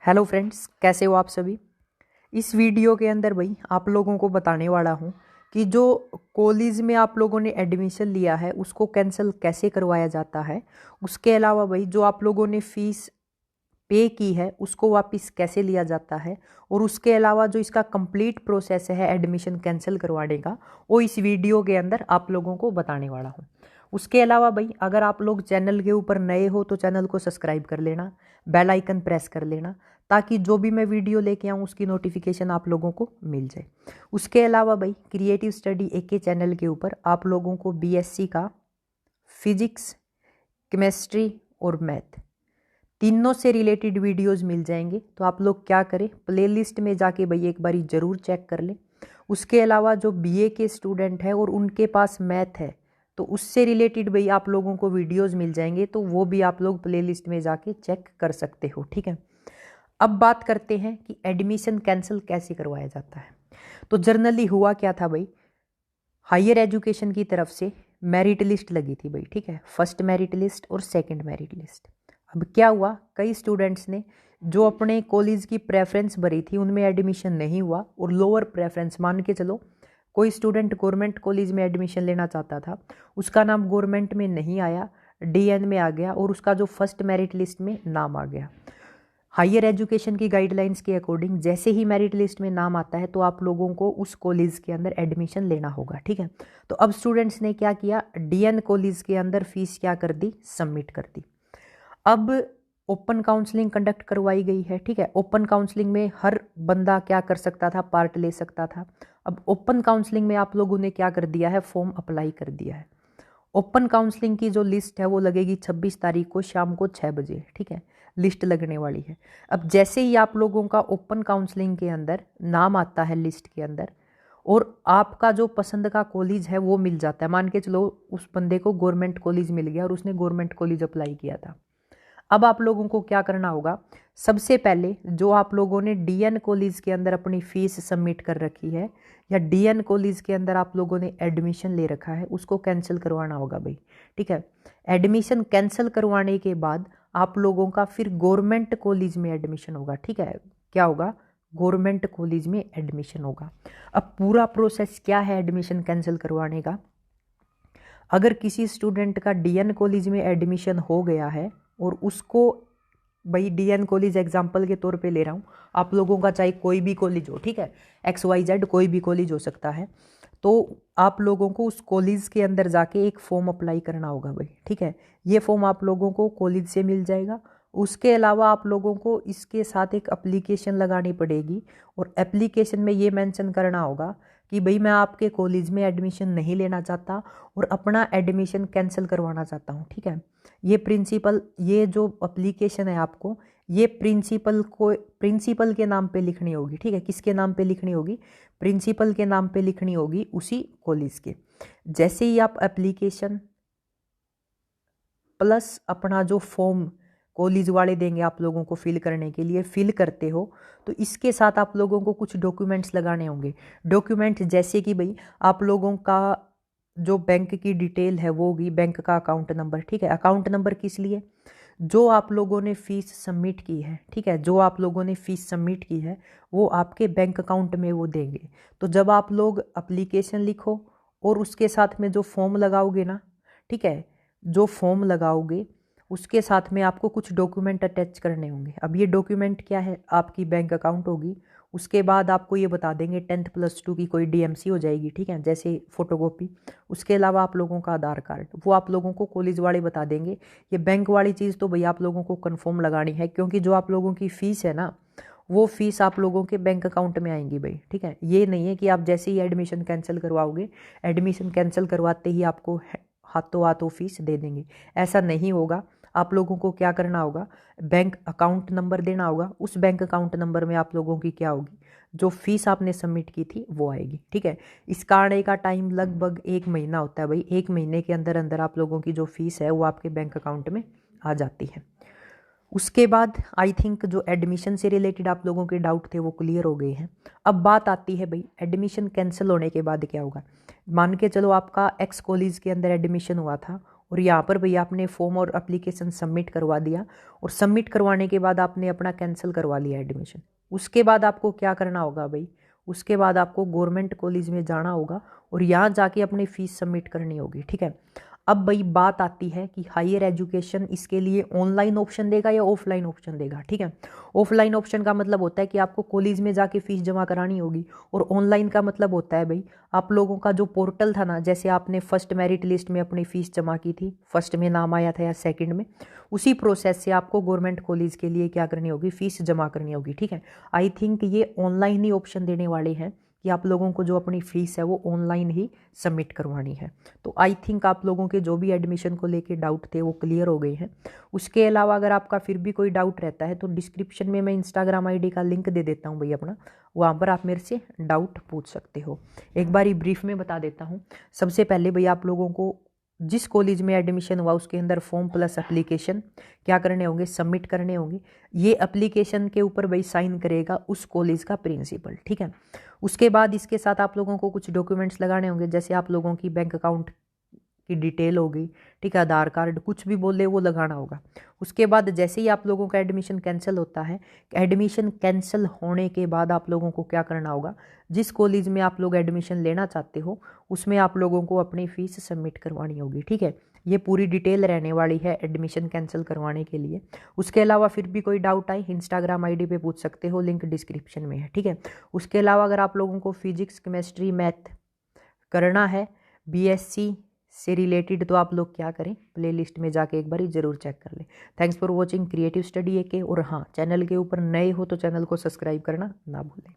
Hello friends, कैसे हो आप सभी। इस वीडियो के अंदर भाई आप लोगों को बताने वाला हूँ कि जो कॉलेज में आप लोगों ने एडमिशन लिया है उसको कैंसिल कैसे करवाया जाता है। उसके अलावा भाई जो आप लोगों ने फीस पे की है उसको वापस कैसे लिया जाता है, और उसके अलावा जो इसका कंप्लीट प्रोसेस है एडमिशन कैंसिल करवाने का, वो इस वीडियो के अंदर आप लोगों को बताने वाला हूँ। उसके अलावा भाई अगर आप लोग चैनल के ऊपर नए हो तो चैनल को सब्सक्राइब कर लेना, बेल आइकन प्रेस कर लेना, ताकि जो भी मैं वीडियो लेके आऊँ उसकी नोटिफिकेशन आप लोगों को मिल जाए। उसके अलावा भाई क्रिएटिव स्टडी एक चैनल के ऊपर आप लोगों को बीएससी का फिजिक्स, केमिस्ट्री और मैथ तीनों से रिलेटेड वीडियोस मिल जाएंगे। तो आप लोग क्या करें, प्लेलिस्ट में जाके भाई एक बारी ज़रूर चेक कर लें। उसके अलावा जो बीए के स्टूडेंट हैं और उनके पास मैथ है तो उससे रिलेटेड भाई आप लोगों को वीडियोस मिल जाएंगे, तो वो भी आप लोग प्लेलिस्ट में जाके चेक कर सकते हो। ठीक है, अब बात करते हैं कि एडमिशन कैंसिल कैसे करवाया जाता है। तो जर्नली हुआ क्या था भाई, हायर एजुकेशन की तरफ से मेरिट लिस्ट लगी थी भाई। ठीक है, फर्स्ट मेरिट लिस्ट और सेकंड मेरिट लिस्ट। अब क्या हुआ, कई स्टूडेंट्स ने जो अपने कॉलेज की प्रेफरेंस भरी थी उनमें एडमिशन नहीं हुआ, और लोअर प्रेफरेंस मान के चलो कोई स्टूडेंट गवर्नमेंट कॉलेज में एडमिशन लेना चाहता था, उसका नाम गवर्नमेंट में नहीं आया, डीएन में आ गया, और उसका जो फर्स्ट मेरिट लिस्ट में नाम आ गया। हायर एजुकेशन की गाइडलाइंस के अकॉर्डिंग जैसे ही मेरिट लिस्ट में नाम आता है तो आप लोगों को उस कॉलेज के अंदर एडमिशन लेना होगा। ठीक है, तो अब स्टूडेंट्स ने क्या किया, डीएन कॉलेज के अंदर फीस क्या कर दी, सबमिट कर दी। अब ओपन काउंसलिंग कंडक्ट करवाई गई है। ठीक है, ओपन काउंसलिंग में हर बंदा क्या कर सकता था, पार्ट ले सकता था। अब ओपन काउंसलिंग में आप लोगों ने क्या कर दिया है, फॉर्म अप्लाई कर दिया है। ओपन काउंसलिंग की जो लिस्ट है वो लगेगी 26 तारीख को शाम को 6 बजे। ठीक है, लिस्ट लगने वाली है। अब जैसे ही आप लोगों का ओपन काउंसलिंग के अंदर नाम आता है लिस्ट के अंदर, और आपका जो पसंद का कॉलेज है वो मिल जाता है, मान के चलो उस बंदे को गवर्नमेंट कॉलेज मिल गया और उसने गवर्नमेंट कॉलेज अप्लाई किया था। अब आप लोगों को क्या करना होगा, सबसे पहले जो आप लोगों ने डीएन कॉलेज के अंदर अपनी फीस सबमिट कर रखी है या डीएन कॉलेज के अंदर आप लोगों ने एडमिशन ले रखा है उसको कैंसिल करवाना होगा भाई। ठीक है, एडमिशन कैंसिल करवाने के बाद आप लोगों का फिर गवर्नमेंट कॉलेज में एडमिशन होगा। ठीक है, क्या होगा, गवर्नमेंट कॉलेज में एडमिशन होगा। अब पूरा प्रोसेस क्या है एडमिशन कैंसिल करवाने का, अगर किसी स्टूडेंट का डीएन कॉलेज में एडमिशन हो गया है और उसको, भाई डीएन कॉलेज एग्जाम्पल के तौर पे ले रहा हूँ, आप लोगों का चाहे कोई भी कॉलेज हो, ठीक है, XYZ कोई भी कॉलेज हो सकता है, तो आप लोगों को उस कॉलेज के अंदर जाके एक फॉर्म अप्लाई करना होगा भाई। ठीक है, ये फॉर्म आप लोगों को कॉलेज से मिल जाएगा। उसके अलावा आप लोगों को इसके साथ एक एप्लीकेशन लगानी पड़ेगी, और एप्लीकेशन में ये मेंशन करना होगा कि भाई मैं आपके कॉलेज में एडमिशन नहीं लेना चाहता और अपना एडमिशन कैंसिल करवाना चाहता हूँ। ठीक है, ये प्रिंसिपल, ये जो एप्लीकेशन है आपको, ये प्रिंसिपल के नाम पे लिखनी होगी। ठीक है, किसके नाम पे लिखनी होगी, प्रिंसिपल के नाम पे लिखनी होगी उसी कॉलेज के। जैसे ही आप एप्लीकेशन प्लस अपना जो फॉर्म कॉलेज वाले देंगे आप लोगों को फिल करने के लिए, फिल करते हो तो इसके साथ आप लोगों को कुछ डॉक्यूमेंट्स लगाने होंगे। डॉक्यूमेंट जैसे कि भाई आप लोगों का जो बैंक की डिटेल है वो होगी, बैंक का अकाउंट नंबर। ठीक है, अकाउंट नंबर किस लिए, जो आप लोगों ने फीस सबमिट की है, ठीक है, जो आप लोगों ने फीस सबमिट की है वो आपके बैंक अकाउंट में वो देंगे। तो जब आप लोग एप्लीकेशन लिखो और उसके साथ में जो फॉर्म लगाओगे ना, ठीक है, जो फॉर्म लगाओगे उसके साथ में आपको कुछ डॉक्यूमेंट अटैच करने होंगे। अब ये डॉक्यूमेंट क्या है, आपकी बैंक अकाउंट होगी, उसके बाद आपको ये बता देंगे 10th+2 की कोई डीएमसी हो जाएगी। ठीक है, जैसे फोटोकॉपी। उसके अलावा आप लोगों का आधार कार्ड, वो आप लोगों को कॉलेज वाले बता देंगे। ये बैंक वाली चीज़ तो भैया आप लोगों को कंफर्म लगानी है, क्योंकि जो आप लोगों की फ़ीस है ना वो फीस आप लोगों के बैंक अकाउंट में आएंगी भाई। ठीक है, ये नहीं है कि आप जैसे ही एडमिशन कैंसिल करवाओगे, एडमिशन कैंसिल करवाते ही आपको हाथों हाथों फीस दे देंगे, ऐसा नहीं होगा। आप लोगों को क्या करना होगा, बैंक अकाउंट नंबर देना होगा, उस बैंक अकाउंट नंबर में आप लोगों की क्या होगी, जो फीस आपने सबमिट की थी वो आएगी। ठीक है, इसका आने का टाइम लगभग 1 महीना होता है भाई। 1 महीने के अंदर अंदर आप लोगों की जो फीस है वो आपके बैंक अकाउंट में आ जाती है। उसके बाद आई थिंक जो एडमिशन से रिलेटेड आप लोगों के डाउट थे वो क्लियर हो गए हैं। अब बात आती है भाई एडमिशन कैंसिल होने के बाद क्या होगा। मान के चलो आपका एक्स कॉलेज के अंदर एडमिशन हुआ था और यहाँ पर भैया आपने फॉर्म और एप्लीकेशन सबमिट करवा दिया, और सबमिट करवाने के बाद आपने अपना कैंसिल करवा लिया एडमिशन। उसके बाद आपको क्या करना होगा भाई, उसके बाद आपको गवर्नमेंट कॉलेज में जाना होगा और यहाँ जाके अपनी फ़ीस सबमिट करनी होगी, ठीक है। अब भाई बात आती है कि हायर एजुकेशन इसके लिए ऑनलाइन ऑप्शन देगा या ऑफलाइन ऑप्शन देगा, ठीक है। ऑफलाइन ऑप्शन का मतलब होता है कि आपको कॉलेज में जाके फ़ीस जमा करानी होगी, और ऑनलाइन का मतलब होता है भाई आप लोगों का जो पोर्टल था ना, जैसे आपने फर्स्ट मेरिट लिस्ट में अपनी फ़ीस जमा की थी, फर्स्ट में नाम आया था या सेकंड में, उसी प्रोसेस से आपको गवर्नमेंट कॉलेज के लिए क्या करनी होगी, फ़ीस जमा करनी होगी, ठीक है। आई थिंक ये ऑनलाइन ही ऑप्शन देने वाले हैं कि आप लोगों को जो अपनी फ़ीस है वो ऑनलाइन ही सबमिट करवानी है। तो आई थिंक आप लोगों के जो भी एडमिशन को लेके डाउट थे वो क्लियर हो गए हैं। उसके अलावा अगर आपका फिर भी कोई डाउट रहता है तो डिस्क्रिप्शन में मैं इंस्टाग्राम आईडी का लिंक दे देता हूँ भाई अपना, वहाँ पर आप मेरे से डाउट पूछ सकते हो। एक बार ही ब्रीफ में बता देता हूँ। सबसे पहले भाई आप लोगों को जिस कॉलेज में एडमिशन हुआ उसके अंदर फॉर्म प्लस एप्लीकेशन क्या करने होंगे, सबमिट करने होंगे। ये एप्लीकेशन के ऊपर भाई साइन करेगा उस कॉलेज का प्रिंसिपल, ठीक है। उसके बाद इसके साथ आप लोगों को कुछ डॉक्यूमेंट्स लगाने होंगे, जैसे आप लोगों की बैंक अकाउंट की डिटेल होगी, ठीक है, आधार कार्ड, कुछ भी बोले वो लगाना होगा। उसके बाद जैसे ही आप लोगों का एडमिशन कैंसिल होता है, एडमिशन कैंसिल होने के बाद आप लोगों को क्या करना होगा, जिस कॉलेज में आप लोग एडमिशन लेना चाहते हो उसमें आप लोगों को अपनी फ़ीस सबमिट करवानी होगी, ठीक है। ये पूरी डिटेल रहने वाली है एडमिशन कैंसिल करवाने के लिए। उसके अलावा फिर भी कोई डाउट आए इंस्टाग्राम आईडी पे पूछ सकते हो, लिंक डिस्क्रिप्शन में है, ठीक है। उसके अलावा अगर आप लोगों को फिजिक्स केमिस्ट्री मैथ करना है बीएससी से रिलेटेड तो आप लोग क्या करें, प्लेलिस्ट में जाके एक बार ज़रूर चेक कर लें। Thanks for watching creative study AK। और हाँ, चैनल के ऊपर नए हो तो चैनल को सब्सक्राइब करना ना भूलें।